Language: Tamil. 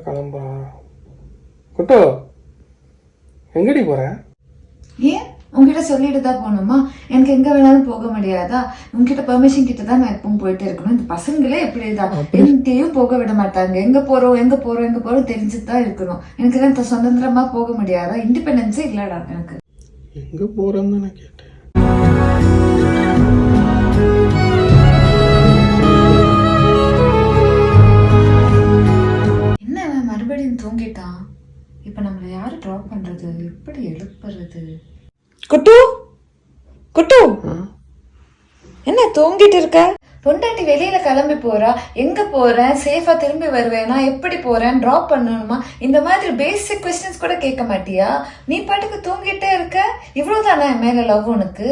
கிளம்புறா. குட்டோ எங்கடி போற? ஏன் உங்ககிட்ட சொல்லிட்டு தான் போகணுமா? எனக்கு எங்க வேணாலும் போக முடியாதா? உங்ககிட்ட பெர்மிஷன் கிட்ட தான் நான் எப்பவும் போயிட்டு இருக்கணும். இந்த பசங்களே எப்படிதான் எங்கேயும் போக விட மாட்டாங்க. எங்க போறோம் தெரிஞ்சுட்டு தான் இருக்கணும். எனக்கு தான் சுதந்திரமா போக முடியாதா? இண்டிபெண்டன்ஸே இல்லடா எனக்கு. எங்க போறேன்னு நான் கேட்டேன். என்ன மறுபடியும் தூங்கிட்டான்? இப்ப நம்மள யாரு ட்ராப் பண்றது? எப்படி எழுப்புறது? குட்டு குட்டு என்ன தூங்கிட்டு இருக்க? பொண்டாட்டி வெளியில கிளம்பி போறா. எங்க போறேன், சேஃபா திரும்பி வருவேனா, எப்படி போறேன், டிராப் பண்ணணுமா, இந்த மாதிரி பேசிக் கொஸ்டின்ஸ் கூட கேட்க மாட்டியா? நீ பாட்டுக்கு தூங்கிட்டே இருக்க. இவ்வளவுதானே மேல லவ் உனக்கு?